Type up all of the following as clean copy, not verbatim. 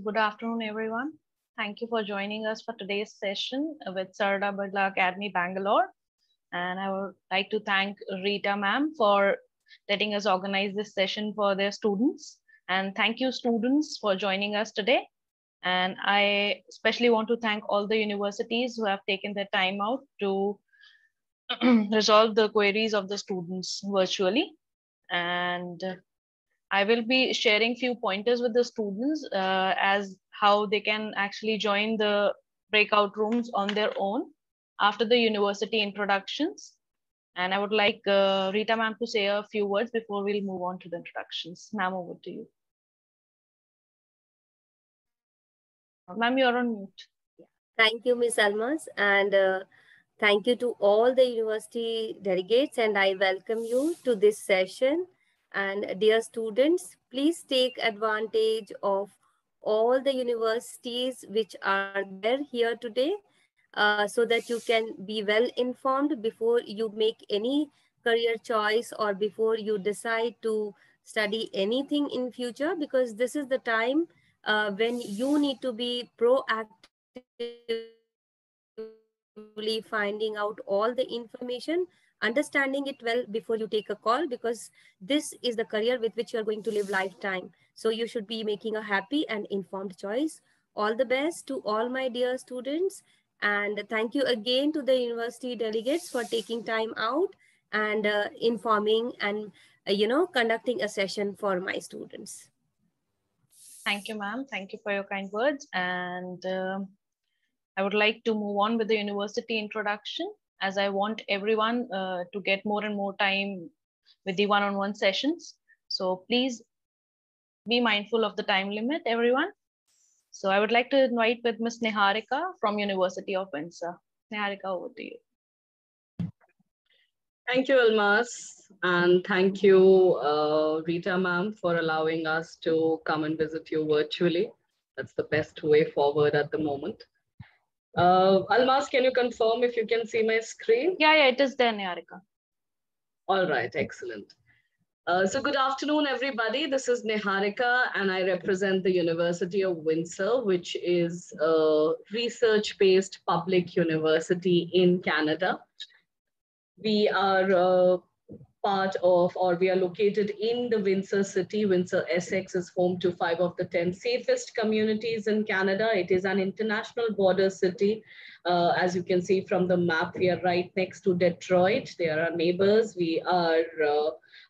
Good afternoon, everyone. Thank you for joining us for today's session with Sarala Birla Academy, Bangalore. And I would like to thank Rita ma'am for letting us organize this session for their students. And thank you, students, for joining us today. And I especially want to thank all the universities who have taken their time out to resolve the queries of the students virtually. And I will be sharing few pointers with the students as how they can actually join the breakout rooms on their own after the university introductions. And I would like Rita ma'am to say a few words before we'll move on to the introductions. Ma'am, over to you. Ma'am, you're on mute. Thank you, Ms. Almas, and thank you to all the university delegates, and I welcome you to this session. And dear students, please take advantage of all the universities which are there here today so that you can be well informed before you make any career choice or before you decide to study anything in future, because this is the time when you need to be proactively finding out all the information, understanding it well before you take a call, because this is the career with which you are going to live lifetime. So you should be making a happy and informed choice. All the best to all my dear students. And thank you again to the university delegates for taking time out and informing and, conducting a session for my students. Thank you, ma'am. Thank you for your kind words. And I would like to move on with the university introduction, as I want everyone to get more and more time with the one-on-one sessions. So please be mindful of the time limit, everyone. So I would like to invite with Ms. Niharika from University of Windsor. Niharika, over to you. Thank you, Almas, and thank you, Rita ma'am, for allowing us to come and visit you virtually. That's the best way forward at the moment. Almas, can you confirm if you can see my screen? Yeah, it is there, Niharika. All right, excellent. So good afternoon, everybody. This is Niharika, and I represent the University of Windsor, which is a research-based public university in Canada. We are part of, or we are located in the Windsor city. Windsor, Essex is home to 5 of the 10 safest communities in Canada. It is an international border city. As you can see from the map, we are right next to Detroit. They are our neighbors. We are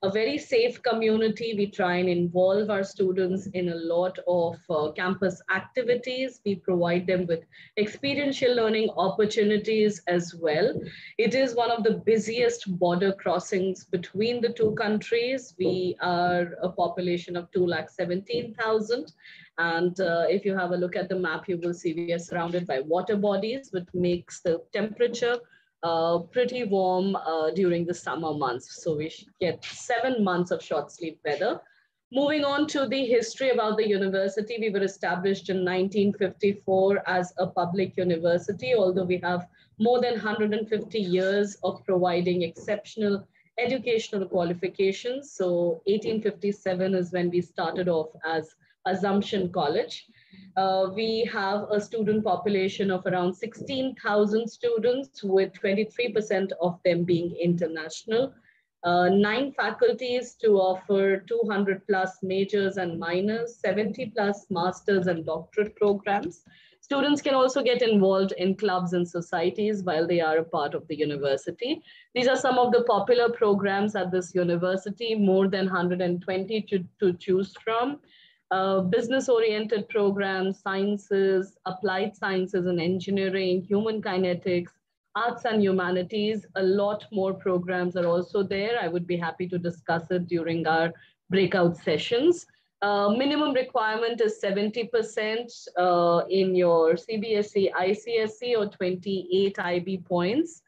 a very safe community. We try and involve our students in a lot of campus activities. We provide them with experiential learning opportunities as well. It is one of the busiest border crossings between the two countries. We are a population of 217,000. And if you have a look at the map, you will see we are surrounded by water bodies, which makes the temperature pretty warm during the summer months. So we get 7 months of short sleeve weather. Moving on to the history about the university, we were established in 1954 as a public university, although we have more than 150 years of providing exceptional educational qualifications. So 1857 is when we started off as Assumption College. We have a student population of around 16,000 students, with 23% of them being international. 9 faculties to offer 200 plus majors and minors, 70 plus masters and doctorate programs. Students can also get involved in clubs and societies while they are a part of the university. These are some of the popular programs at this university, more than 120 to choose from. Business-oriented programs, sciences, applied sciences and engineering, human kinetics, arts and humanities. A lot more programs are also there. I would be happy to discuss it during our breakout sessions. Minimum requirement is 70% in your CBSE, ICSE, or 28 IB points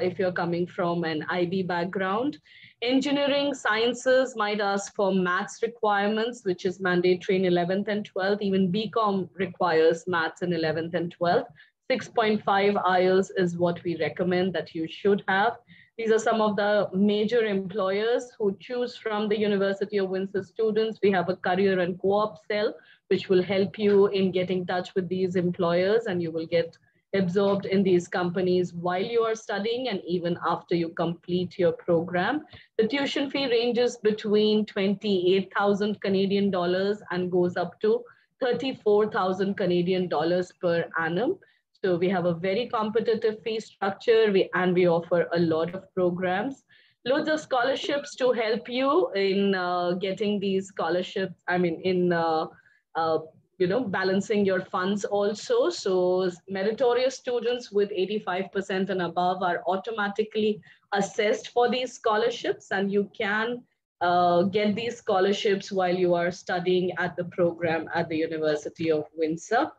if you're coming from an IB background. Engineering sciences might ask for maths requirements, which is mandatory in 11th and 12th. Even BCom requires maths in 11th and 12th. 6.5 IELTS is what we recommend that you should have. These are some of the major employers who choose from the University of Windsor students. We have a career and co-op cell, which will help you in getting in touch with these employers, and you will get absorbed in these companies while you are studying and even after you complete your program. The tuition fee ranges between 28,000 Canadian dollars and goes up to 34,000 Canadian dollars per annum. So we have a very competitive fee structure, and we offer a lot of programs, loads of scholarships to help you in getting these scholarships. I mean, in balancing your funds also. So meritorious students with 85% and above are automatically assessed for these scholarships, and you can get these scholarships while you are studying at the program at the University of Windsor.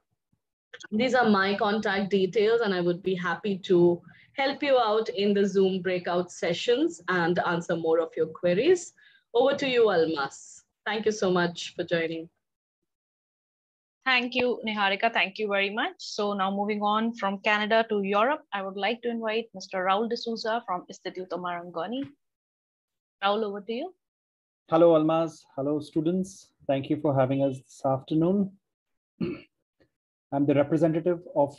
These are my contact details, and I would be happy to help you out in the Zoom breakout sessions and answer more of your queries. Over to you, Almas. Thank you so much for joining. Thank you, Niharika. Thank you very much. So now moving on from Canada to Europe, I would like to invite Mr. Raul D'Souza from Istituto Marangoni. Raul, over to you. Hello, Almas. Hello, students. Thank you for having us this afternoon. I'm the representative of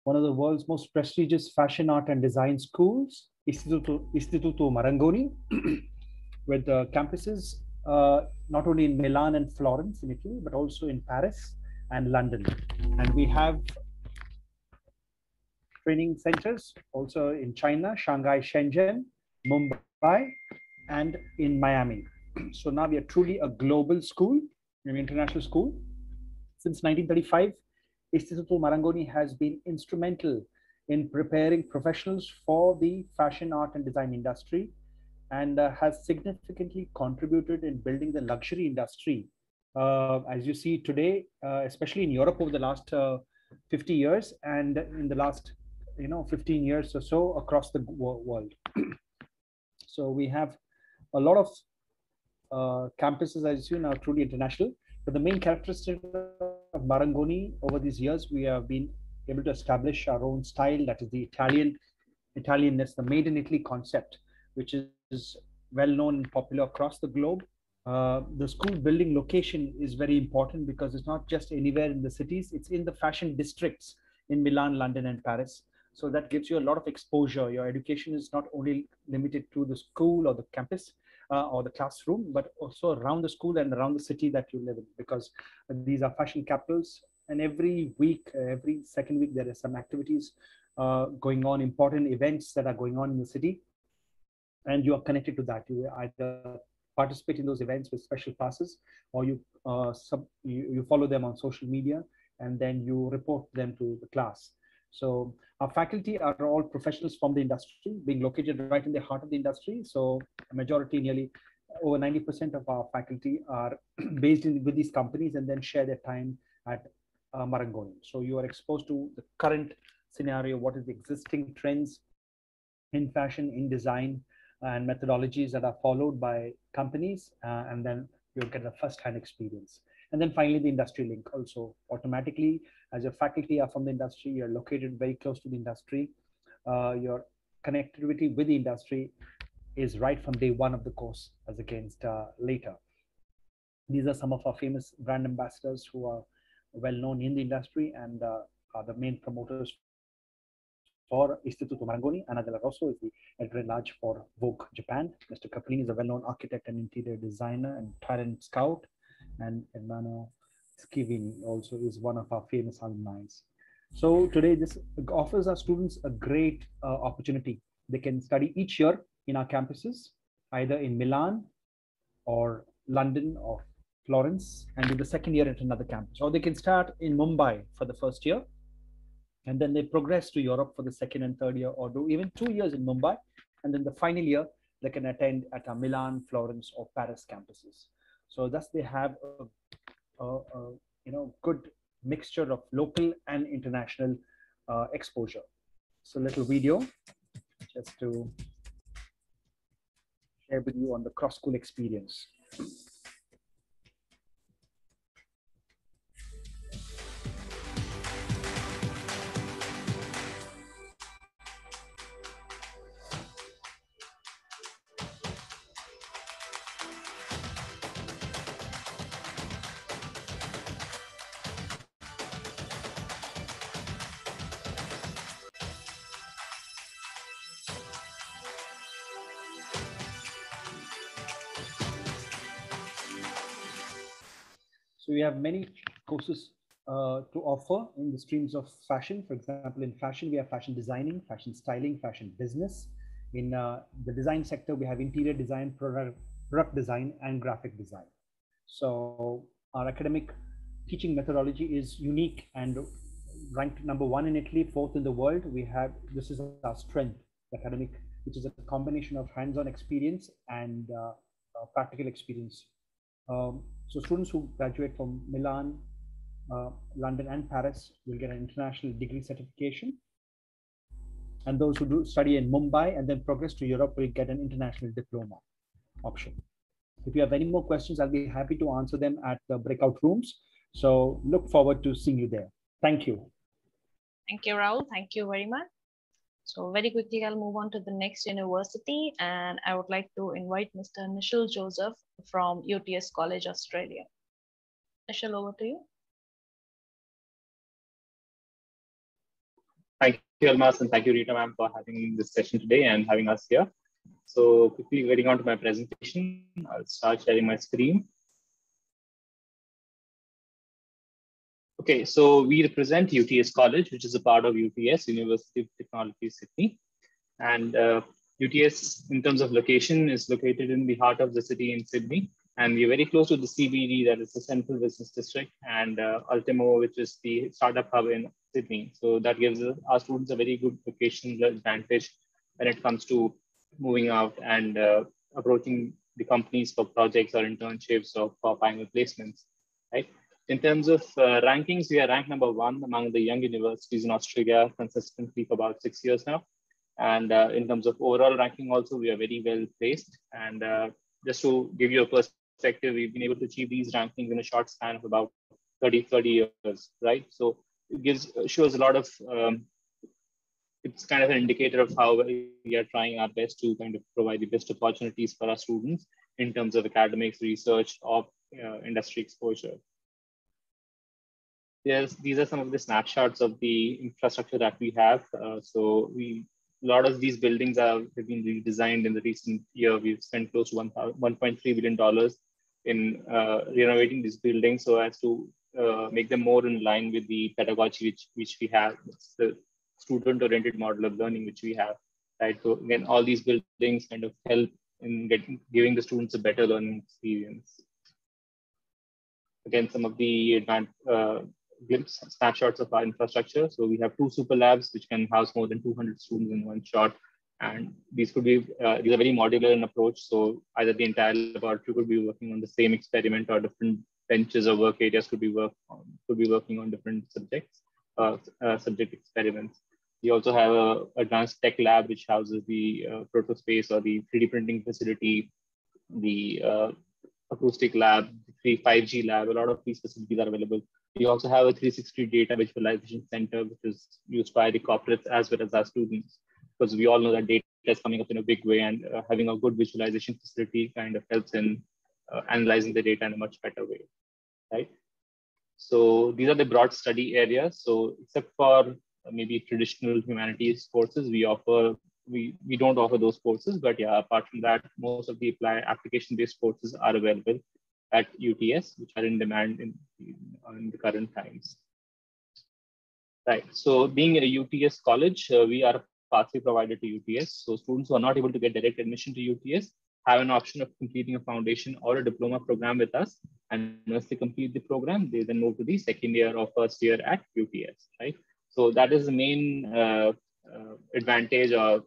one of the world's most prestigious fashion, art, and design schools, Istituto Marangoni, with campuses not only in Milan and Florence in Italy, but also in Paris and London. And we have training centers also in China, Shanghai, Shenzhen, Mumbai, and in Miami. So now we are truly a global school, an international school. Since 1935, Istituto Marangoni has been instrumental in preparing professionals for the fashion, art, and design industry, and has significantly contributed in building the luxury industry. As you see today, especially in Europe over the last 50 years, and in the last 15 years or so across the world. So we have a lot of campuses, as you know, truly international. But the main characteristic of Marangoni over these years, we have been able to establish our own style, that is the Italianness, the made in Italy concept, which is well known and popular across the globe. The school building location is very important because it's not just anywhere in the cities, it's in the fashion districts in Milan, London, and Paris. So that gives you a lot of exposure. Your education is not only limited to the school or the campus or the classroom, but also around the school and around the city that you live in, because these are fashion capitals. And every week, every second week, there are some activities going on, important events that are going on in the city. And you are connected to that. You either participate in those events with special passes, or you follow them on social media, and then you report them to the class. So our faculty are all professionals from the industry, being located right in the heart of the industry. So a majority, nearly over 90% of our faculty are based with these companies and then share their time at Marangoni. So you are exposed to the current scenario, what is the existing trends in fashion, in design, and methodologies that are followed by companies, and then you'll get a first-hand experience. And then finally, the industry link also automatically, as your faculty are from the industry, you're located very close to the industry. Your connectivity with the industry is right from day one of the course as against later. These are some of our famous brand ambassadors who are well known in the industry and are the main promoters for Istituto Marangoni. Anna Della Rosso is the editor-in-large for Vogue Japan. Mr. Caplini is a well-known architect and interior designer and talent scout. And Ermano Schivini also is one of our famous alumni. So today, this offers our students a great opportunity. They can study each year in our campuses, either in Milan or London or Florence, and do the second year at another campus. Or they can start in Mumbai for the first year, and then they progress to Europe for the second and third year, or do even 2 years in Mumbai, and then the final year they can attend at our Milan, Florence, or Paris campuses. So thus they have a good mixture of local and international exposure. So a little video just to share with you on the cross-school experience. So we have many courses to offer in the streams of fashion. For example, in fashion, we have fashion designing, fashion styling, fashion business. In the design sector, we have interior design, product design, and graphic design. So our academic teaching methodology is unique and ranked #1 in Italy, 4th in the world. This is our strength, academic, which is a combination of hands-on experience and practical experience. So students who graduate from Milan, London, and Paris will get an international degree certification. And those who do study in Mumbai and then progress to Europe will get an international diploma option. If you have any more questions, I'll be happy to answer them at the breakout rooms. So look forward to seeing you there. Thank you. Thank you, Rahul. Thank you very much. So very quickly, I'll move on to the next university, and I would like to invite Mr. Nishal Joseph from UTS College Australia. Nishal, over to you. Thank you, Almas, and thank you, Rita ma'am, for having this session today and having us here. So quickly getting on to my presentation, I'll start sharing my screen. Okay, so we represent UTS College, which is a part of UTS, University of Technology, Sydney. And UTS, in terms of location, is located in the heart of the city in Sydney. And we're very close to the CBD, that is the Central Business District, and Ultimo, which is the startup hub in Sydney. So that gives our students a very good locational advantage when it comes to moving out and approaching the companies for projects or internships or for final placements, right? In terms of rankings, we are ranked #1 among the young universities in Australia consistently for about 6 years now. And in terms of overall ranking also, we are very well placed. And just to give you a perspective, we've been able to achieve these rankings in a short span of about 30 years, right? So it shows a lot of, it's kind of an indicator of how we are trying our best to kind of provide the best opportunities for our students in terms of academics, research, or industry exposure. Yes, these are some of the snapshots of the infrastructure that we have. So a lot of these buildings have been redesigned in the recent year. We've spent close to $1.3 billion in renovating these buildings so as to make them more in line with the pedagogy which we have. It's the student-oriented model of learning which we have, right? So again, all these buildings kind of help in giving the students a better learning experience. Again, some of the advanced snapshots of our infrastructure. So we have 2 super labs which can house more than 200 students in one shot. And these could be, these are very modular in approach. So either the entire laboratory could be working on the same experiment, or different benches or work areas could be working on different subject experiments. We also have an advanced tech lab which houses the protospace or the 3D printing facility, the acoustic lab, the 5G lab. A lot of these facilities are available. We also have a 360 data visualization center, which is used by the corporates as well as our students, because we all know that data is coming up in a big way, and having a good visualization facility kind of helps in analyzing the data in a much better way, right? So these are the broad study areas. So except for maybe traditional humanities courses, we don't offer those courses, but yeah, apart from that, most of the application-based courses are available at UTS, which are in demand in the current times. Right, so being a UTS college, we are a pathway provider to UTS. So students who are not able to get direct admission to UTS have an option of completing a foundation or a diploma program with us. And once they complete the program, they then move to the second year or first year at UTS, right? So that is the main advantage or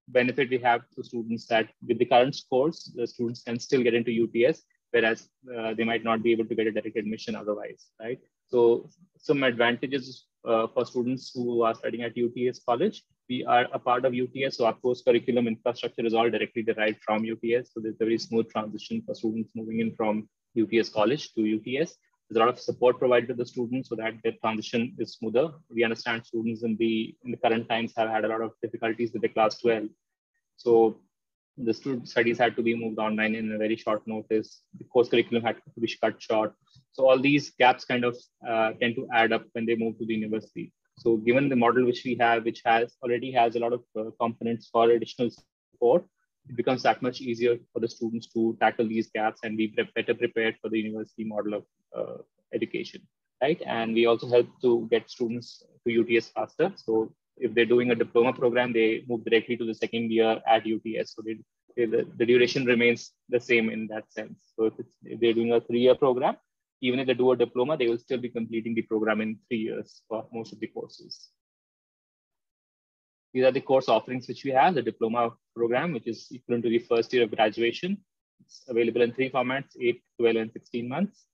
benefit we have to students, that with the current scores, the students can still get into UTS, whereas they might not be able to get a direct admission otherwise, right? So some advantages for students who are studying at UTS College. We are a part of UTS, so our course curriculum infrastructure is all directly derived from UTS. So there's a very smooth transition for students moving in from UTS College to UTS. There's a lot of support provided to the students so that their transition is smoother. We understand students in the current times have had a lot of difficulties with the class 12. So the student studies had to be moved online in a very short notice. The course curriculum had to be cut short. So all these gaps kind of tend to add up when they move to the university. So given the model which we have, which already has a lot of components for additional support, it becomes that much easier for the students to tackle these gaps and be better prepared for the university model of education, right? And we also help to get students to UTS faster. So if they're doing a diploma program, they move directly to the second year at UTS. So the duration remains the same in that sense. So if they're doing a 3-year program, even if they do a diploma, they will still be completing the program in 3 years for most of the courses. These are the course offerings which we have. The diploma program, which is equivalent to the first year of graduation. It's available in 3 formats, 8, 12, and 16 months.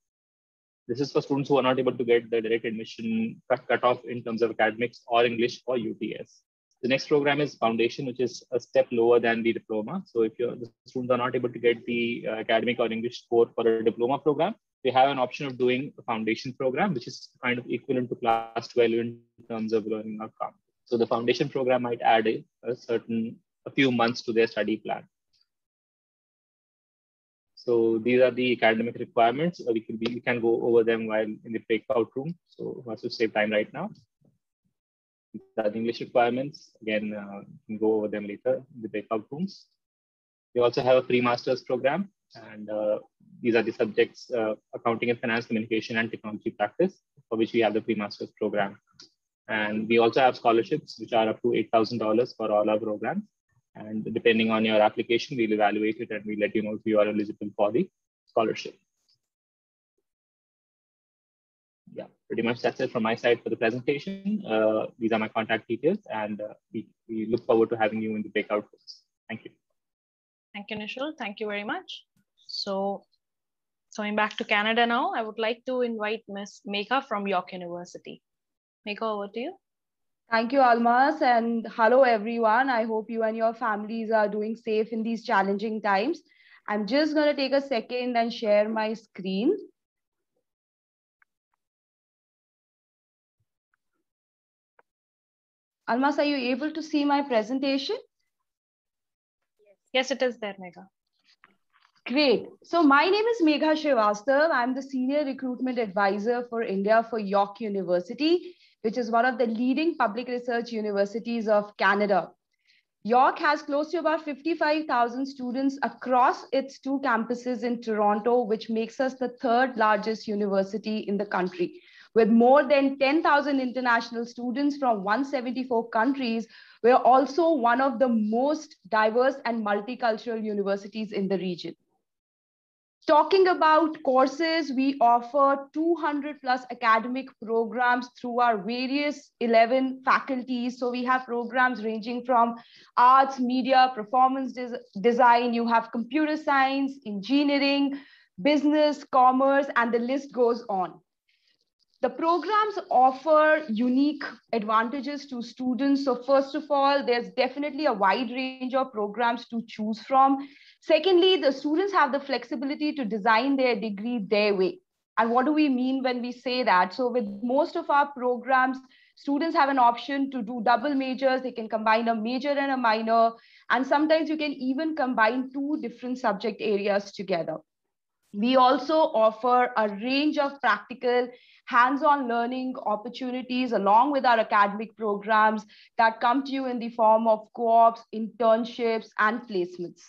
This is for students who are not able to get the direct admission cut-off in terms of academics or English for UTS. The next program is Foundation, which is a step lower than the diploma. So if the students are not able to get the academic or English score for a diploma program, they have an option of doing a Foundation program, which is kind of equivalent to class 12 in terms of learning outcome. So the Foundation program might add a few months to their study plan. So these are the academic requirements. We can go over them while in the breakout room. So wants to save time right now. The English requirements, again, we can go over them later in the breakout rooms. We also have a pre-master's program, and these are the subjects, accounting and finance, communication, and technology practice, for which we have the pre-master's program. And we also have scholarships, which are up to $8,000 for all our programs. And depending on your application, we'll evaluate it and we'll let you know if you are eligible for the scholarship. Yeah, pretty much that's it from my side for the presentation. These are my contact details, and we look forward to having you in the breakout rooms. Thank you. Thank you, Nishul. Thank you very much. So going back to Canada now, I would like to invite Ms. Megha from York University. Megha, over to you. Thank you, Almas, and hello, everyone. I hope you and your families are doing safe in these challenging times. I'm just going to take a second and share my screen. Almas, are you able to see my presentation? Yes, it is there, Megha. Great. So my name is Megha Srivastav. I'm the Senior Recruitment Advisor for India for York University, which is one of the leading public research universities of Canada. York has close to about 55,000 students across its 2 campuses in Toronto, which makes us the 3rd largest university in the country. With more than 10,000 international students from 174 countries, we're also one of the most diverse and multicultural universities in the region. Talking about courses, we offer 200 plus academic programs through our various 11 faculties. So we have programs ranging from arts, media, performance design, you have computer science, engineering, business, commerce, and the list goes on. The programs offer unique advantages to students. So first of all, there's definitely a wide range of programs to choose from. Secondly, the students have the flexibility to design their degree their way. And what do we mean when we say that? So with most of our programs, students have an option to do double majors. They can combine a major and a minor. And sometimes you can even combine 2 different subject areas together. We also offer a range of practical hands-on learning opportunities along with our academic programs that come to you in the form of co-ops, internships, and placements.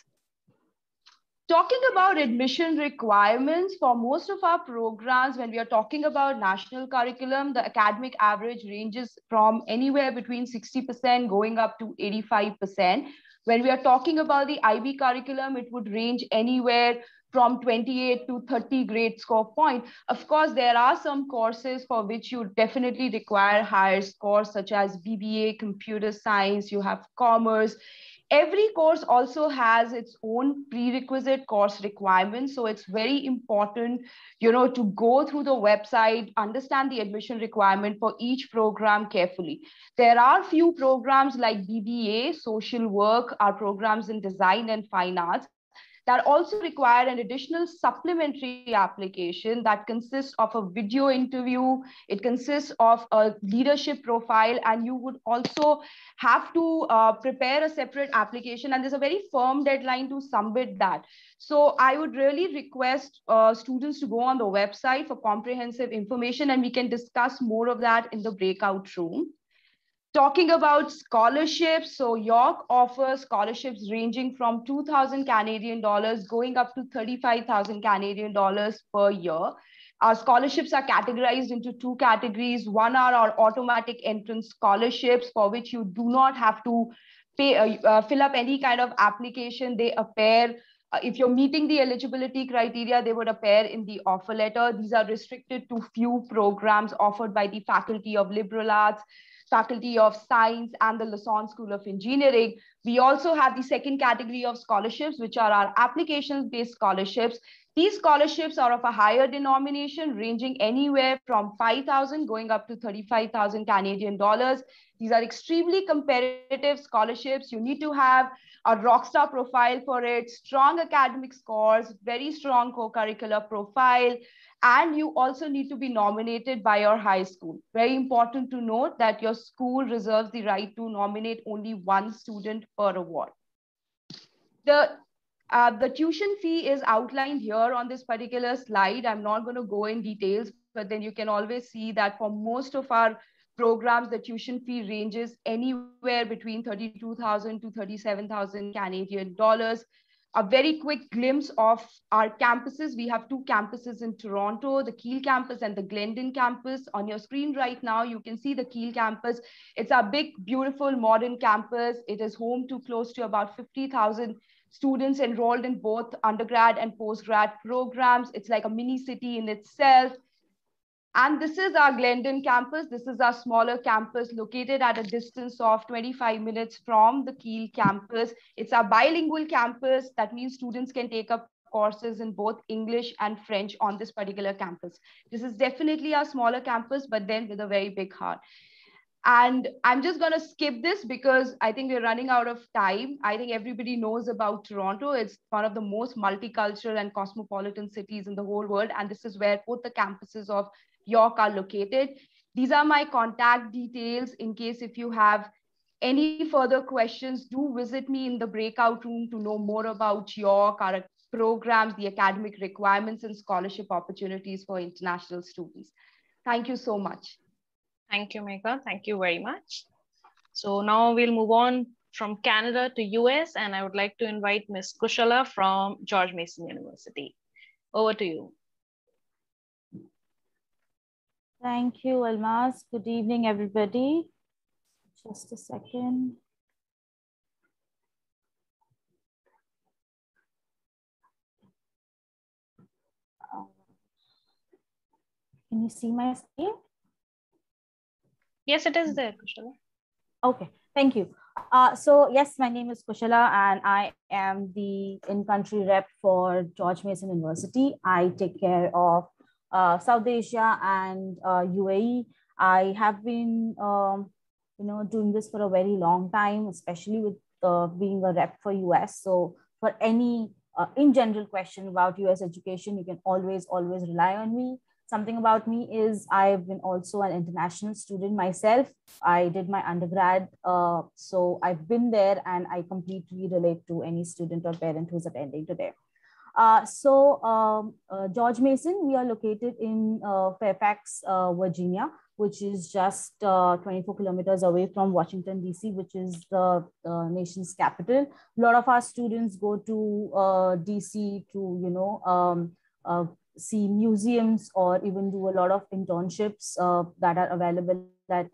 Talking about admission requirements for most of our programs, when we are talking about national curriculum, the academic average ranges from anywhere between 60% going up to 85%. When we are talking about the IB curriculum, it would range anywhere from 28 to 30 grade score point. Of course, there are some courses for which you definitely require higher scores, such as BBA, computer science, you have commerce. Every course also has its own prerequisite course requirements. So it's very important, to go through the website, understand the admission requirement for each program carefully. There are few programs like BBA, social work, our programs in design and fine arts, that also require an additional supplementary application that consists of a video interview. It consists of a leadership profile, and you would also have to prepare a separate application, and there's a very firm deadline to submit that. So I would really request students to go on the website for comprehensive information, and we can discuss more of that in the breakout room. Talking about scholarships, so York offers scholarships ranging from 2,000 Canadian dollars going up to 35,000 Canadian dollars per year. Our scholarships are categorized into two categories. One are our automatic entrance scholarships, for which you do not have to fill up any kind of application. They appear, if you're meeting the eligibility criteria, they would appear in the offer letter. These are restricted to few programs offered by the Faculty of Liberal Arts, Faculty of Science, and the Lausanne School of Engineering. We also have the second category of scholarships, which are our applications-based scholarships. These scholarships are of a higher denomination, ranging anywhere from 5,000 going up to 35,000 Canadian dollars. These are extremely competitive scholarships. You need to have a rockstar profile for it, strong academic scores, very strong co-curricular profile, and you also need to be nominated by your high school. Very important to note that your school reserves the right to nominate only one student per award. The tuition fee is outlined here on this particular slide. I'm not going to go in details, but then you can always see that for most of our programs, the tuition fee ranges anywhere between 32,000 to 37,000 Canadian dollars. A very quick glimpse of our campuses. We have two campuses in Toronto, the Keele campus and the Glendon campus. On your screen right now, you can see the Keele campus. It's a big, beautiful, modern campus. It is home to close to about 50,000 students enrolled in both undergrad and postgrad programs. It's like a mini city in itself. And this is our Glendon campus. This is our smaller campus located at a distance of 25 minutes from the Keele campus. It's our bilingual campus. That means students can take up courses in both English and French on this particular campus. This is definitely our smaller campus, but then with a very big heart. And I'm just going to skip this because I think we're running out of time. I think everybody knows about Toronto. It's one of the most multicultural and cosmopolitan cities in the whole world. And this is where both the campuses of York are located. These are my contact details in case if you have any further questions, do visit me in the breakout room to know more about York, our programs, the academic requirements, and scholarship opportunities for international students. Thank you so much. Thank you, Megha. Thank you very much. So now we'll move on from Canada to US, and I would like to invite Ms. Kushala from George Mason University. Over to you. Thank you, Almaz. Good evening, everybody. Just a second. Can you see my screen? Yes, it is there, Kushala. Okay, thank you. So yes, my name is Kushala and I am the in-country rep for George Mason University. I take care of South Asia and UAE. I have been, doing this for a very long time, especially with being a rep for US. So for any in general question about US education, you can always rely on me. Something about me is I've been also an international student myself. I did my undergrad, so I've been there and I completely relate to any student or parent who's attending today. George Mason, we are located in Fairfax, Virginia, which is just 24 kilometers away from Washington, D.C., which is the nation's capital. A lot of our students go to D.C. to, see museums or even do a lot of internships that are available at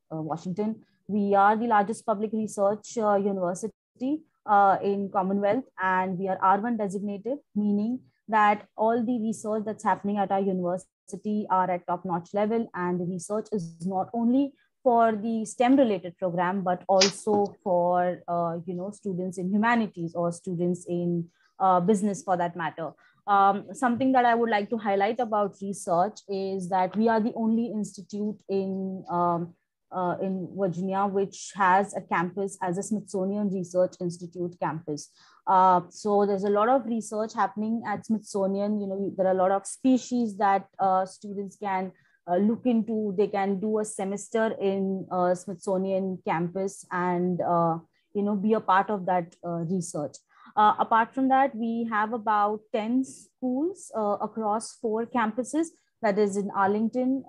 Washington. We are the largest public research university in Commonwealth, and we are R1 designated, meaning that all the research that's happening at our university are at top-notch level, and the research is not only for the STEM related program, but also for students in humanities or students in business for that matter. Something that I would like to highlight about research is that we are the only institute in Virginia which has a campus as a Smithsonian Research Institute campus. So there's a lot of research happening at Smithsonian. There are a lot of species that students can look into. They can do a semester in Smithsonian campus and be a part of that research. Apart from that, we have about 10 schools across 4 campuses. that is in Arlington,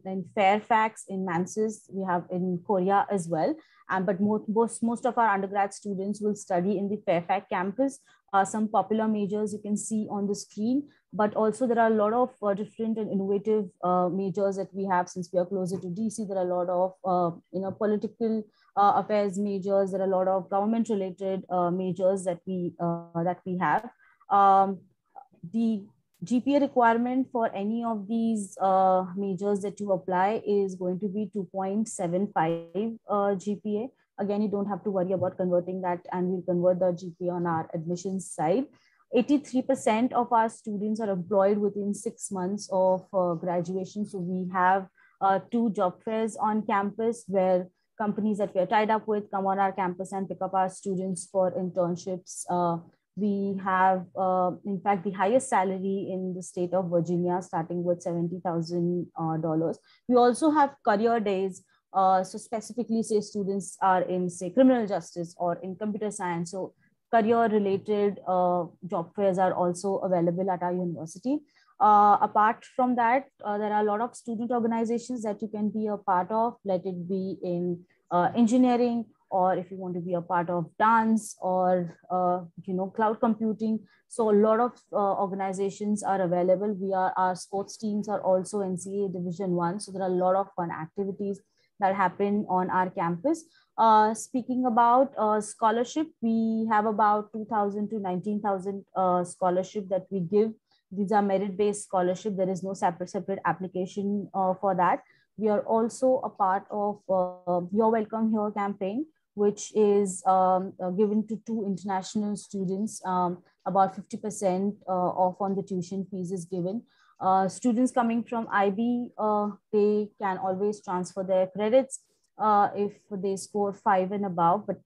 in Fairfax, in Manses, we have in Korea as well. But most of our undergrad students will study in the Fairfax campus. Some popular majors you can see on the screen, but also there are a lot of different and innovative majors that we have. Since we are closer to DC, there are a lot of political affairs majors. There are a lot of government related majors that we have. The GPA requirement for any of these majors that you apply is going to be 2.75 GPA. Again, you don't have to worry about converting that, and we'll convert the GPA on our admissions side. 83% of our students are employed within 6 months of graduation. So we have 2 job fairs on campus where companies that we are tied up with come on our campus and pick up our students for internships. We have, in fact, the highest salary in the state of Virginia, starting with $70,000. We also have career days. So specifically, say students are in, say, criminal justice or in computer science. So career-related job fairs are also available at our university. Apart from that, there are a lot of student organizations that you can be a part of, let it be in engineering, or if you want to be a part of dance or cloud computing. So a lot of organizations are available. Our sports teams are also NCAA Division I. So there are a lot of fun activities that happen on our campus. Speaking about scholarship, we have about 2,000 to 19,000 scholarship that we give. These are merit-based scholarship. There is no separate application for that. We are also a part of You're Welcome Here campaign, which is given to 2 international students. About 50% off on the tuition fees is given. Students coming from IB, they can always transfer their credits if they score 5 and above, but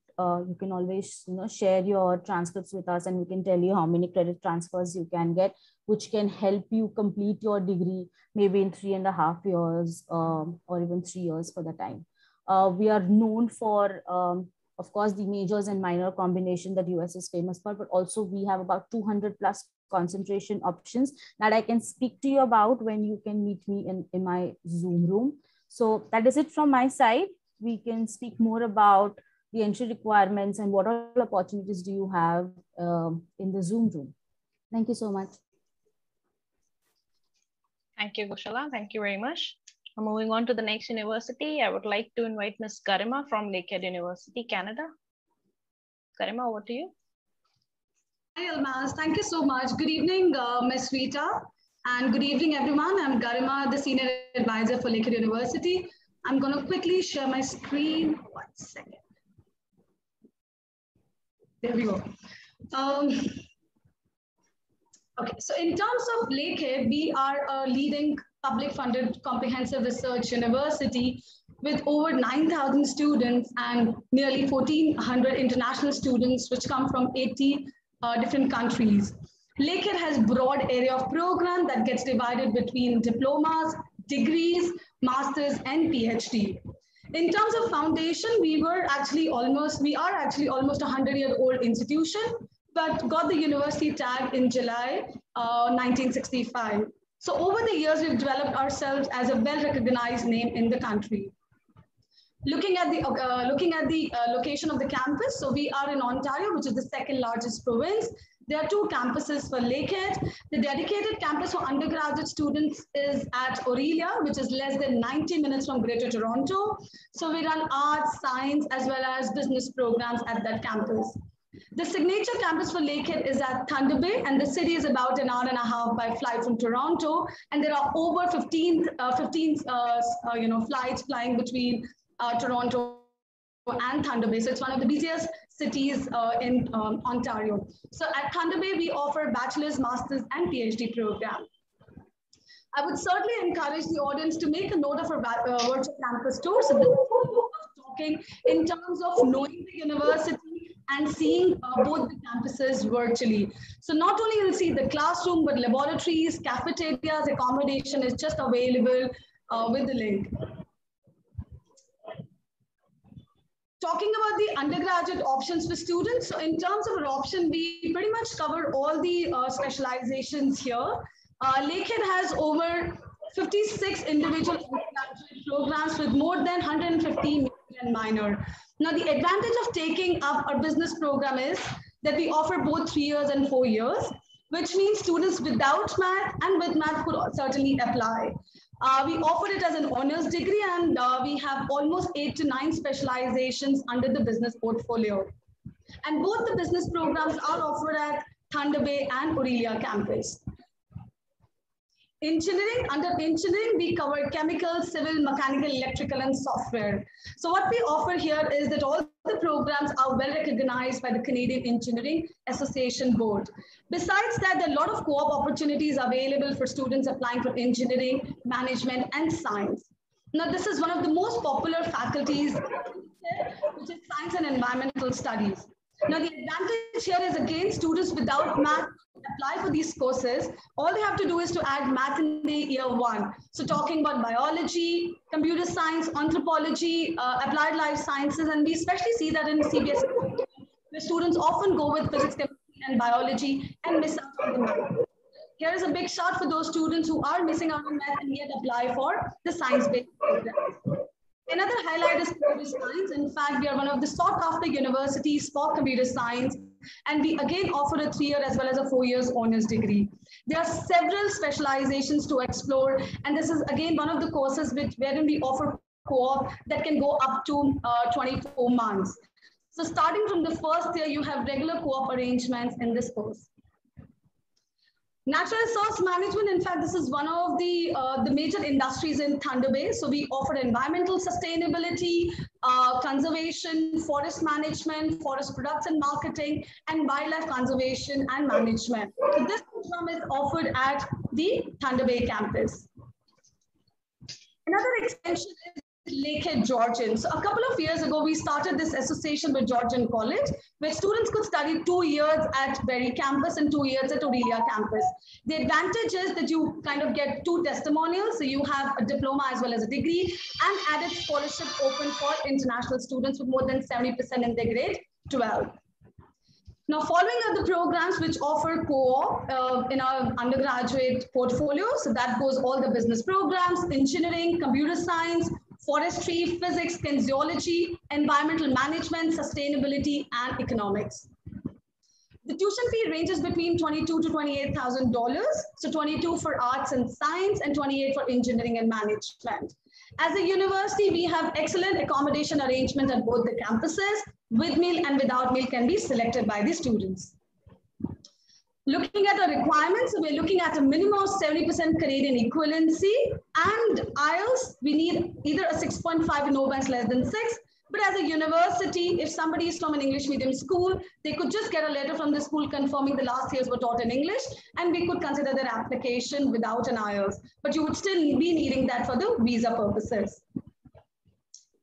you can always share your transcripts with us, and we can tell you how many credit transfers you can get, which can help you complete your degree maybe in 3.5 years or even 3 years for the time. We are known for, of course, the majors and minor combination that US is famous for, but also we have about 200 plus concentration options that I can speak to you about when you can meet me in my Zoom room. So that is it from my side. We can speak more about the entry requirements and what all opportunities do you have in the Zoom room. Thank you so much. Thank you, Goshala. Thank you very much. Moving on to the next university, I would like to invite Ms. Garima from Lakehead University, Canada. Garima, over to you. Hi, Almaz. Thank you so much. Good evening, Ms. Rita, and good evening, everyone. I'm Garima, the Senior Advisor for Lakehead University. I'm going to quickly share my screen. 1 second. There we go. Okay, so in terms of Lakehead, we are a leading public-funded comprehensive research university with over 9,000 students and nearly 1,400 international students, which come from 80 different countries. Lakehead has broad area of program that gets divided between diplomas, degrees, masters, and PhD. In terms of foundation, we are actually almost a 100-year-old institution, but got the university tag in July 1965. So over the years, we've developed ourselves as a well-recognized name in the country. Looking at the location of the campus, so we are in Ontario, which is the 2nd largest province. There are 2 campuses for Lakehead. The dedicated campus for undergraduate students is at Aurelia, which is less than 90 minutes from Greater Toronto. So we run arts, science, as well as business programs at that campus. The signature campus for Lakehead is at Thunder Bay, and the city is about an hour and a half by flight from Toronto. And there are over 15 flights flying between Toronto and Thunder Bay. So it's one of the busiest cities in Ontario. So at Thunder Bay, we offer bachelor's, master's, and PhD program. I would certainly encourage the audience to make a note of our virtual campus tour. So this is talking in terms of knowing the university and seeing both the campuses virtually. So not only you'll see the classroom, but laboratories, cafeterias, accommodation is just available with the link. Talking about the undergraduate options for students. So in terms of our option, we pretty much cover all the specializations here. Lakehead has over 56 individual undergraduate programs with more than 150 major and minor. Now, the advantage of taking up our business program is that we offer both 3 years and 4 years, which means students without math and with math could certainly apply. We offer it as an honors degree, and we have almost 8 to 9 specializations under the business portfolio. And both the business programs are offered at Thunder Bay and Aurelia campus. Engineering, under engineering, we cover chemical, civil, mechanical, electrical, and software. So what we offer here is that all the programs are well recognized by the Canadian Engineering Association Board. Besides that, there are a lot of co-op opportunities available for students applying for engineering, management, and science. Now, this is one of the most popular faculties, which is science and environmental studies. Now, the advantage here is, again, students without math apply for these courses. All they have to do is to add math in the year 1. So talking about biology, computer science, anthropology, applied life sciences, and we especially see that in CBS, where students often go with physics, chemistry, and biology and miss out on the math. Here is a big shot for those students who are missing out on math and yet apply for the science-based programs. Another highlight is computer science. In fact, we are one of the sought-after universities for computer science, and we again offer a 3-year as well as a 4-year honors degree. There are several specializations to explore, and this is again one of the courses wherein we offer co-op that can go up to 24 months. So starting from the first year, you have regular co-op arrangements in this course. Natural resource management, in fact, this is one of the major industries in Thunder Bay. So we offer environmental sustainability, conservation, forest management, forest products and marketing, and wildlife conservation and management. So this program is offered at the Thunder Bay campus. Another extension is Lakehead, Georgian. So a couple of years ago, we started this association with Georgian College, where students could study 2 years at Berry campus and 2 years at Aurelia campus. The advantage is that you kind of get 2 testimonials. So you have a diploma as well as a degree, and added scholarship open for international students with more than 70% in their grade 12. Now, following are the programs which offer co-op in our undergraduate portfolio. So that goes all the business programs, engineering, computer science, forestry, physics, kinesiology, environmental management, sustainability, and economics. The tuition fee ranges between $22,000 to $28,000. So 22 for arts and science and 28 for engineering and management. As a university, we have excellent accommodation arrangement at both the campuses. With meal and without meal can be selected by the students. Looking at the requirements, we're looking at a minimum of 70% Canadian equivalency, and IELTS, we need either a 6.5 and no bands less than 6. But as a university, if somebody is from an English medium school, they could just get a letter from the school confirming the last years were taught in English, and we could consider their application without an IELTS. But you would still be needing that for the visa purposes.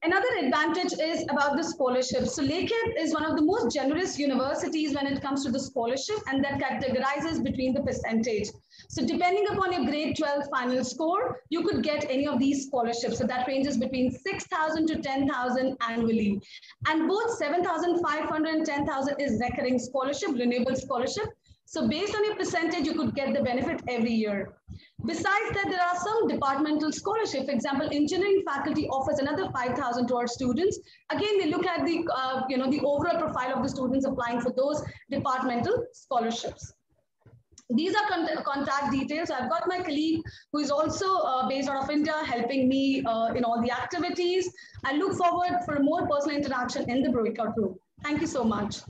Another advantage is about the scholarship. So Lakehead is one of the most generous universities when it comes to the scholarship, and that categorizes between the percentage. So depending upon your grade 12 final score, you could get any of these scholarships. So that ranges between 6,000 to 10,000 annually. And both 7,500 and 10,000 is recurring scholarship, renewable scholarship. So based on your percentage, you could get the benefit every year. Besides that, there are some departmental scholarships. For example, engineering faculty offers another 5,000 to our students. Again, we look at the, the overall profile of the students applying for those departmental scholarships. These are contact details. I've got my colleague who is also based out of India helping me in all the activities. I look forward for more personal interaction in the breakout room. Thank you so much.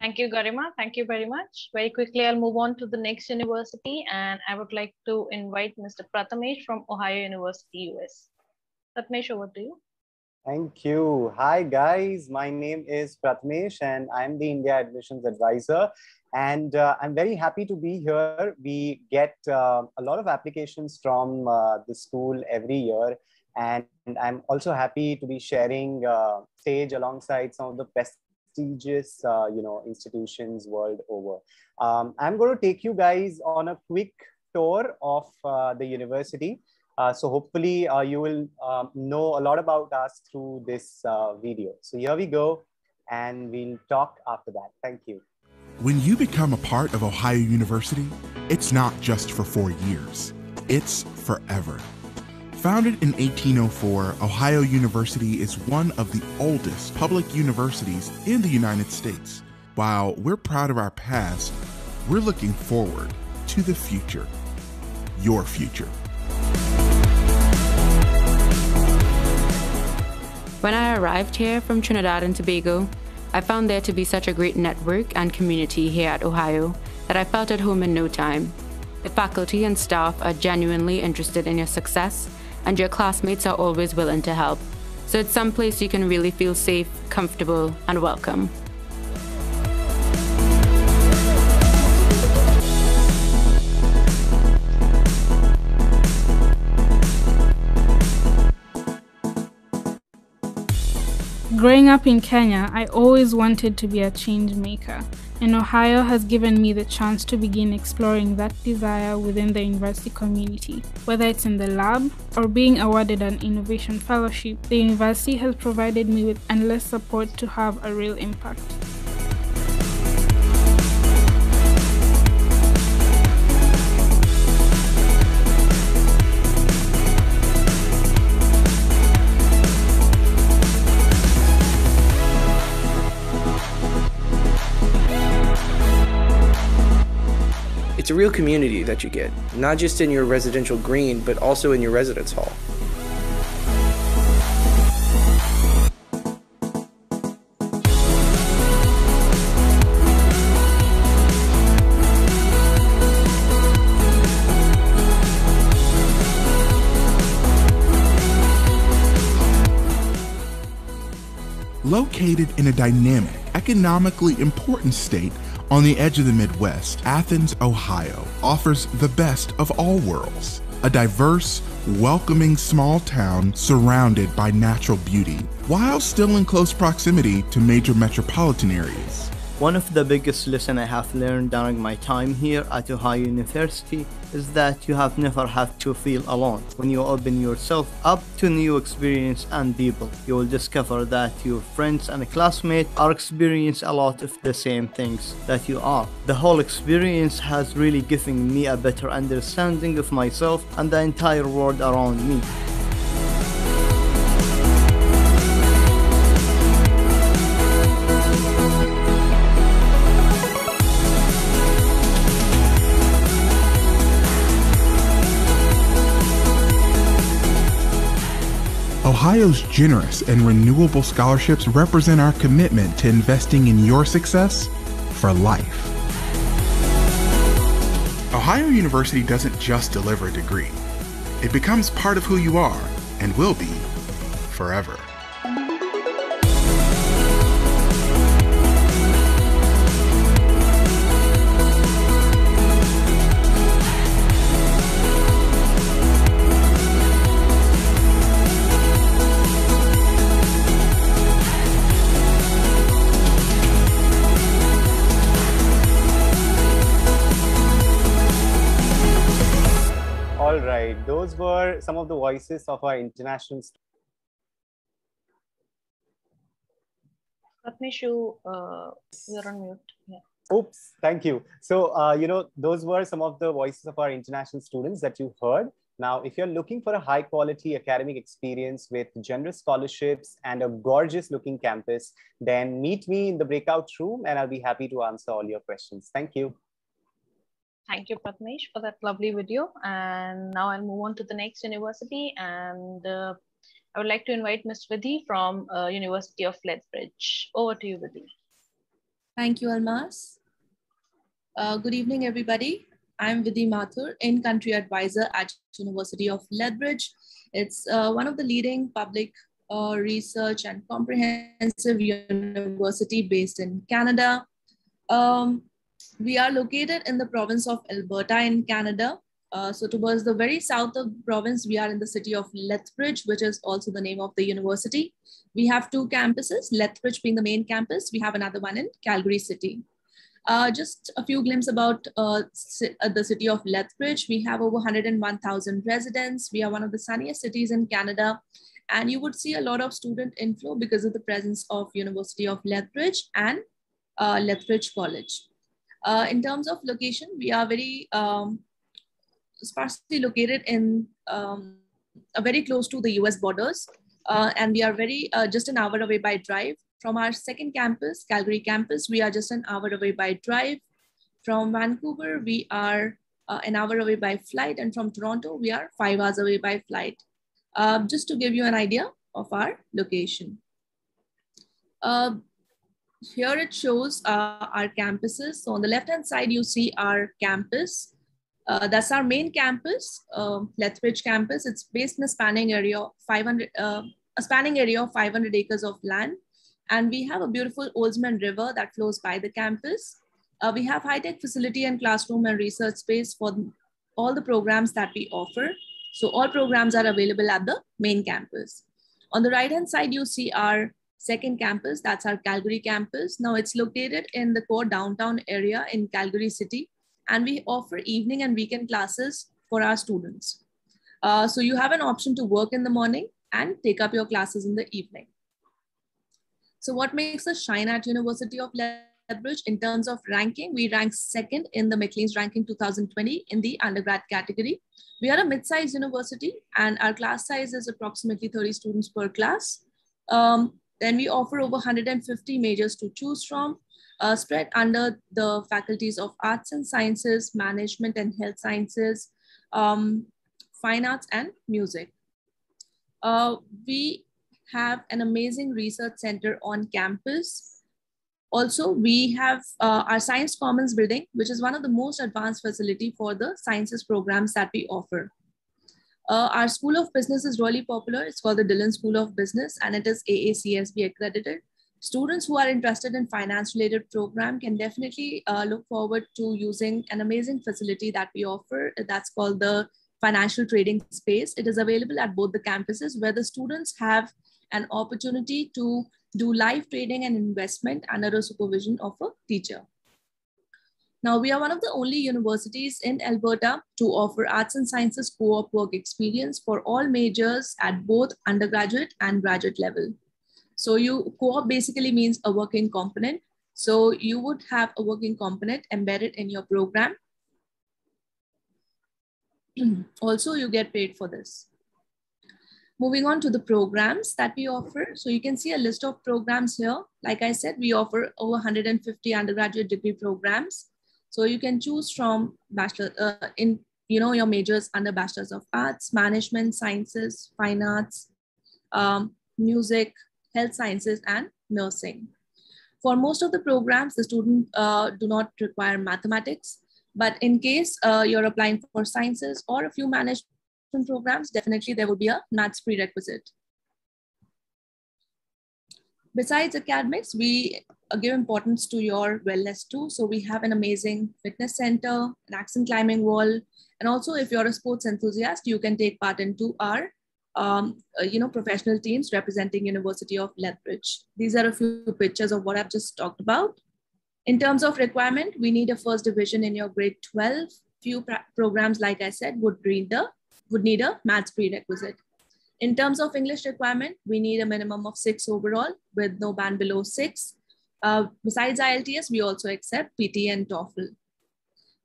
Thank you, Garima. Thank you very much. Very quickly, I'll move on to the next university, and I would like to invite Mr. Prathamesh from Ohio University, US. Prathamesh, over to you. Thank you. Hi, guys. My name is Prathamesh, and I'm the India Admissions Advisor. And I'm very happy to be here. We get a lot of applications from the school every year. And I'm also happy to be sharing stage alongside some of the prestigious institutions world over. I'm going to take you guys on a quick tour of the university. So hopefully you will know a lot about us through this video. So here we go, and we'll talk after that. Thank you. When you become a part of Ohio University, it's not just for 4 years. it's forever. Founded in 1804, Ohio University is one of the oldest public universities in the United States. While we're proud of our past, we're looking forward to the future. Your future. When I arrived here from Trinidad and Tobago, I found there to be such a great network and community here at Ohio that I felt at home in no time. The faculty and staff are genuinely interested in your success, and your classmates are always willing to help. So it's someplace you can really feel safe, comfortable, and welcome. Growing up in Kenya, I always wanted to be a change maker, and Ohio has given me the chance to begin exploring that desire within the university community. Whether it's in the lab or being awarded an innovation fellowship, the university has provided me with endless support to have a real impact. It's a real community that you get, not just in your residential green, but also in your residence hall. Located in a dynamic, economically important state on the edge of the Midwest, Athens, Ohio offers the best of all worlds. A diverse, welcoming small town surrounded by natural beauty, while still in close proximity to major metropolitan areas. One of the biggest lessons I have learned during my time here at Ohio University is that you have never have to feel alone. When you open yourself up to new experience and people, you will discover that your friends and classmates are experiencing a lot of the same things that you are. The whole experience has really given me a better understanding of myself and the entire world around me. Ohio's generous and renewable scholarships represent our commitment to investing in your success for life. Ohio University doesn't just deliver a degree. It becomes part of who you are and will be forever. All right, those were some of the voices of our international students. Ratneshu, you're on mute. Yeah. Oops, thank you. So, those were some of the voices of our international students that you heard. Now, if you're looking for a high quality academic experience with generous scholarships and a gorgeous looking campus, then meet me in the breakout room and I'll be happy to answer all your questions. Thank you. Thank you, Pratnesh, for that lovely video. And now I'll move on to the next university. And I would like to invite Ms. Vidhi from University of Lethbridge. Over to you, Vidhi. Thank you, Almas. Good evening, everybody. I'm Vidhi Mathur, in-country advisor at University of Lethbridge. It's one of the leading public research and comprehensive university based in Canada. We are located in the province of Alberta in Canada. So towards the very south of the province, we are in the city of Lethbridge, which is also the name of the university. We have two campuses, Lethbridge being the main campus. We have another one in Calgary City. Just a few glimpses about the city of Lethbridge. We have over 101,000 residents. We are one of the sunniest cities in Canada. And you would see a lot of student inflow because of the presence of University of Lethbridge and Lethbridge College. In terms of location, we are very sparsely located in very close to the US borders. And we are just an hour away by drive. From our second campus, Calgary campus, we are just an hour away by drive. From Vancouver, we are an hour away by flight. And from Toronto, we are 5 hours away by flight. Just to give you an idea of our location. Here it shows our campuses. So on the left-hand side, you see our campus. That's our main campus, Lethbridge campus. It's based in a spanning area of 500 acres of land. And we have a beautiful Oldsman River that flows by the campus. We have high-tech facility and classroom and research space for all the programs that we offer. So all programs are available at the main campus. On the right-hand side, you see our second campus. That's our Calgary campus. Now it's located in the core downtown area in Calgary City. And we offer evening and weekend classes for our students. So you have an option to work in the morning and take up your classes in the evening. So what makes us shine at University of Lethbridge in terms of ranking? We rank second in the Maclean's ranking 2020 in the undergrad category. We are a mid-sized university and our class size is approximately 30 students per class. Then we offer over 150 majors to choose from, spread under the faculties of arts and sciences, management and health sciences, fine arts and music. We have an amazing research center on campus. Also, we have our Science Commons building, which is one of the most advanced facility for the sciences programs that we offer. Our School of Business is really popular. It's called the Dillon School of Business and it is AACSB accredited. Students who are interested in finance-related program can definitely look forward to using an amazing facility that we offer. That's called the Financial Trading Space. It is available at both the campuses where the students have an opportunity to do live trading and investment under the supervision of a teacher. Now, we are one of the only universities in Alberta to offer arts and sciences co-op work experience for all majors at both undergraduate and graduate level. So co-op basically means a working component. So you would have a working component embedded in your program. Also, you get paid for this. Moving on to the programs that we offer. So you can see a list of programs here. Like I said, we offer over 150 undergraduate degree programs. So you can choose from bachelor your majors under Bachelors of Arts, Management, Sciences, Fine Arts, Music, Health Sciences, and Nursing. For most of the programs, the students do not require mathematics, but in case you're applying for sciences or a few management programs, definitely there will be a maths prerequisite. Besides academics, we give importance to your wellness too. So we have an amazing fitness center, an accent climbing wall, and also if you're a sports enthusiast, you can take part into our professional teams representing University of Lethbridge. These are a few pictures of what I've just talked about. In terms of requirement, we need a first division in your grade 12. Few programs, like I said, would need a maths prerequisite. In terms of English requirement, we need a minimum of 6 overall with no band below 6. Besides IELTS, we also accept PT and TOEFL.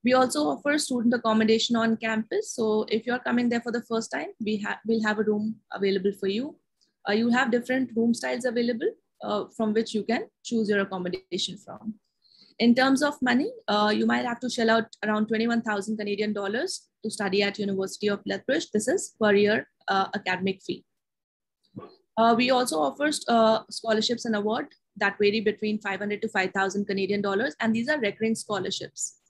We also offer student accommodation on campus. So if you're coming there for the first time, we'll have a room available for you. You have different room styles available from which you can choose your accommodation from. In terms of money, you might have to shell out around 21,000 Canadian dollars to study at University of Lethbridge. This is per year academic fee. We also offer scholarships and award that vary between 500 to 5,000 Canadian dollars, and these are recurring scholarships.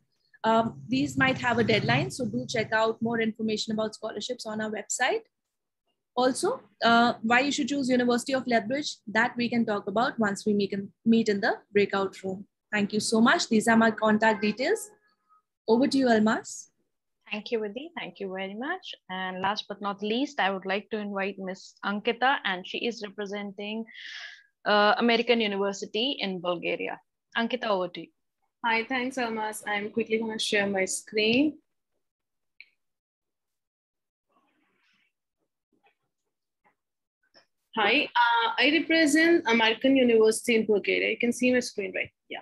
These might have a deadline, so do check out more information about scholarships on our website. Also, why you should choose University of Lethbridge, that we can talk about once we meet in the breakout room. Thank you so much. These are my contact details. Over to you, Almas. Thank you, Vidhi. Thank you very much. And last but not least, I would like to invite Ms. Ankita, and she is representing American University in Bulgaria. Ankita, over to you. Hi, thanks, Almas. I'm quickly going to share my screen. Hi, I represent American University in Bulgaria. You can see my screen, right? Yeah.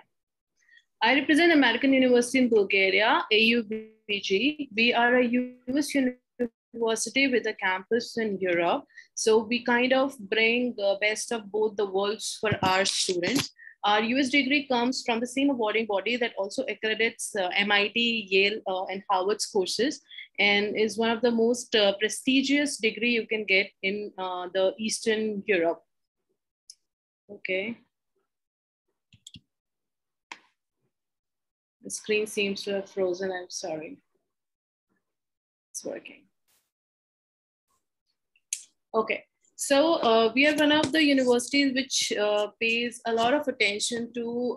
I represent American University in Bulgaria, AUBG. We are a US university with a campus in Europe. So we kind of bring the best of both the worlds for our students. Our US degree comes from the same awarding body that also accredits MIT, Yale, and Harvard's courses, and is one of the most prestigious degree you can get in the Eastern Europe. Okay. The screen seems to have frozen. I'm sorry. It's working. Okay. So we are one of the universities which pays a lot of attention to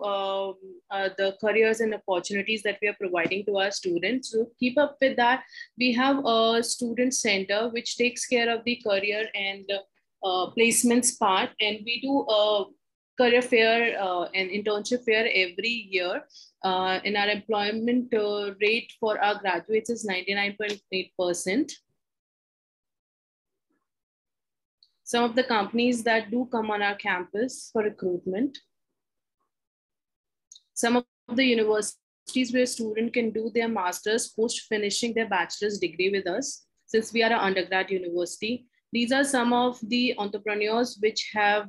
the careers and opportunities that we are providing to our students. So keep up with that. We have a student center which takes care of the career and placements part, and we do a career fair and internship fair every year. And our employment rate for our graduates is 99.8%. Some of the companies that do come on our campus for recruitment. Some of the universities where a student can do their master's post finishing their bachelor's degree with us, since we are an undergrad university. These are some of the entrepreneurs which have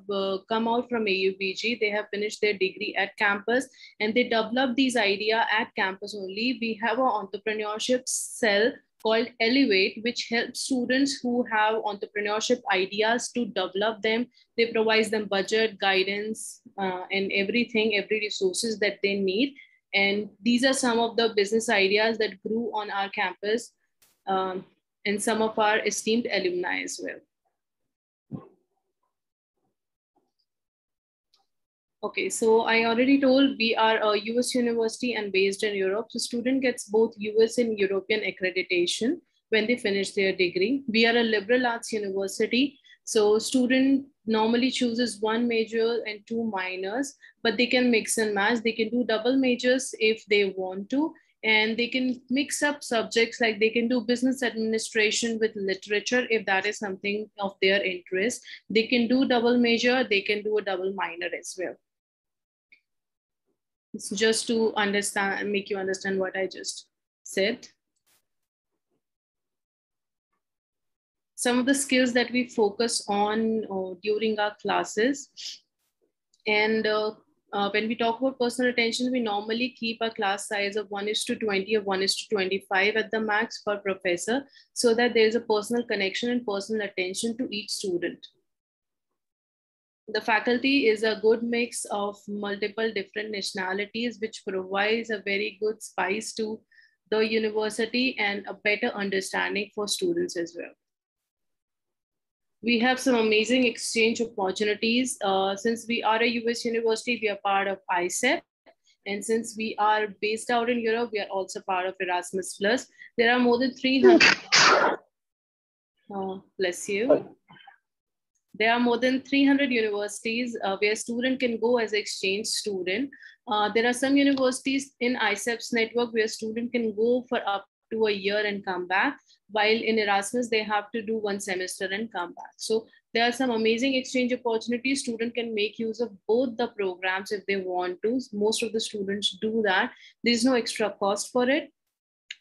come out from AUBG. They have finished their degree at campus and they develop these ideas at campus only. We have an entrepreneurship cell called Elevate, which helps students who have entrepreneurship ideas to develop them. They provide them budget, guidance, and everything, every resources that they need. And these are some of the business ideas that grew on our campus and some of our esteemed alumni as well. Okay, so I already told we are a US university and based in Europe. So student gets both US and European accreditation when they finish their degree. We are a liberal arts university. So student normally chooses one major and two minors, but they can mix and match. They can do double majors if they want to, and they can mix up subjects, like they can do business administration with literature if that is something of their interest. They can do double major, they can do a double minor as well. It's just to understand, make you understand what I just said. Some of the skills that we focus on during our classes. And when we talk about personal attention, we normally keep a class size of 1:20 or 1:25 at the max per professor, so that there's a personal connection and personal attention to each student. The faculty is a good mix of multiple different nationalities, which provides a very good spice to the university and a better understanding for students as well. We have some amazing exchange opportunities. Since we are a US university, we are part of ICAE. And since we are based out in Europe, we are also part of Erasmus+. There are more than 300, bless you. There are more than 300 universities where a student can go as an exchange student. There are some universities in ICEP's network where a student can go for up to a year and come back, while in Erasmus, they have to do one semester and come back. So there are some amazing exchange opportunities. Student can make use of both the programs if they want to. Most of the students do that. There's no extra cost for it.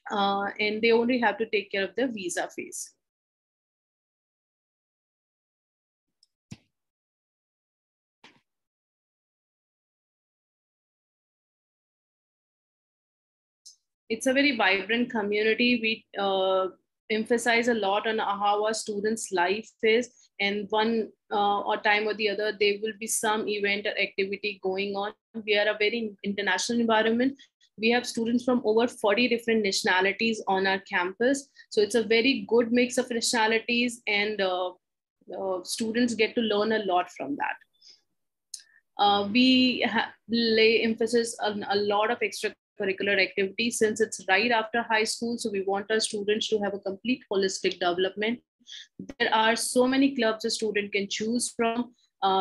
And they only have to take care of the visa fees. It's a very vibrant community. We emphasize a lot on how our students' life is, and one or time or the other, there will be some event or activity going on. We are a very international environment. We have students from over 40 different nationalities on our campus. So it's a very good mix of nationalities, and students get to learn a lot from that. We lay emphasis on a lot of extracurricular activities since it's right after high school. So we want our students to have a complete holistic development. There are so many clubs a student can choose from.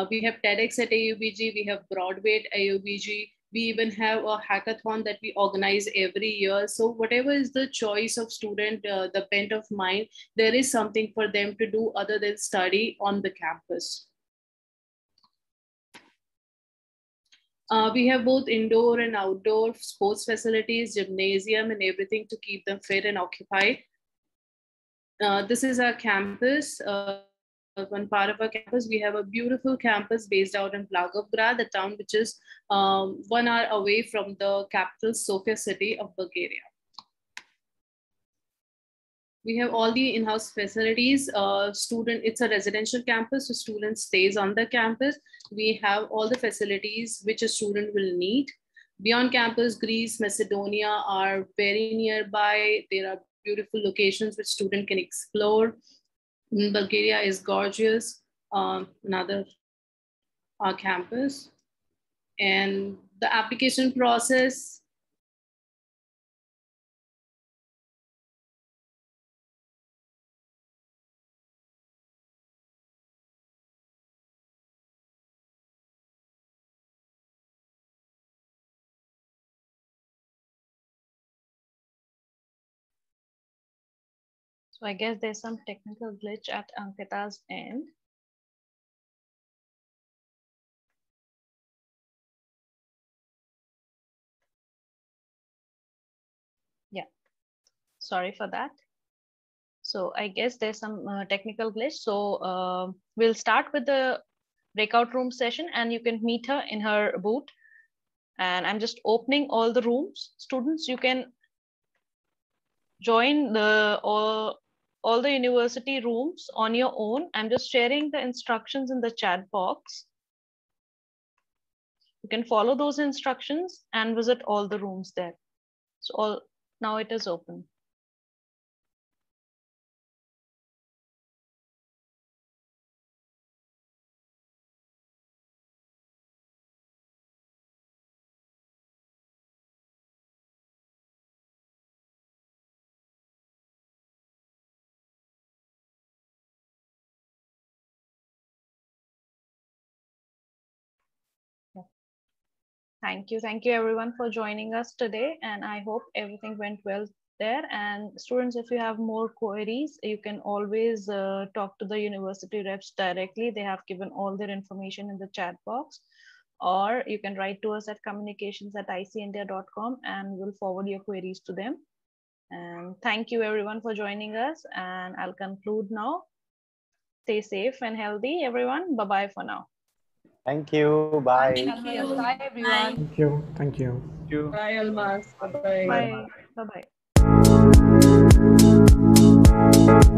We have TEDx at AUBG, we have Broadway at AUBG. We even have a hackathon that we organize every year. So whatever is the choice of student, the bent of mind, there is something for them to do other than study on the campus. We have both indoor and outdoor sports facilities, gymnasium, and everything to keep them fit and occupied. This is our campus. One part of our campus, we have a beautiful campus based out in Blagoevgrad, the town which is 1 hour away from the capital, Sofia city of Bulgaria. We have all the in-house facilities. It's a residential campus, so students stays on the campus. We have all the facilities which a student will need. Beyond campus, Greece, Macedonia are very nearby. There are beautiful locations which student can explore. Bulgaria is gorgeous. Another campus. And the application process, so I guess there's some technical glitch at Ankita's end. Yeah, sorry for that. So I guess there's some technical glitch. So we'll start with the breakout room session and you can meet her in her booth. And I'm just opening all the rooms. Students, you can join all the university rooms on your own. I'm just sharing the instructions in the chat box. You can follow those instructions and visit all the rooms there. So now it is open. Thank you everyone for joining us today, and I hope everything went well there. And students, if you have more queries, you can always talk to the university reps directly. They have given all their information in the chat box, or you can write to us at communications@iceindia.com and we'll forward your queries to them. And thank you everyone for joining us, and I'll conclude now. Stay safe and healthy, everyone. Bye-bye for now. Thank you. Bye. Thank you. Bye, everyone. Thank you. Thank you. Thank you. Bye, Almas. Bye-bye. Bye. Bye-bye.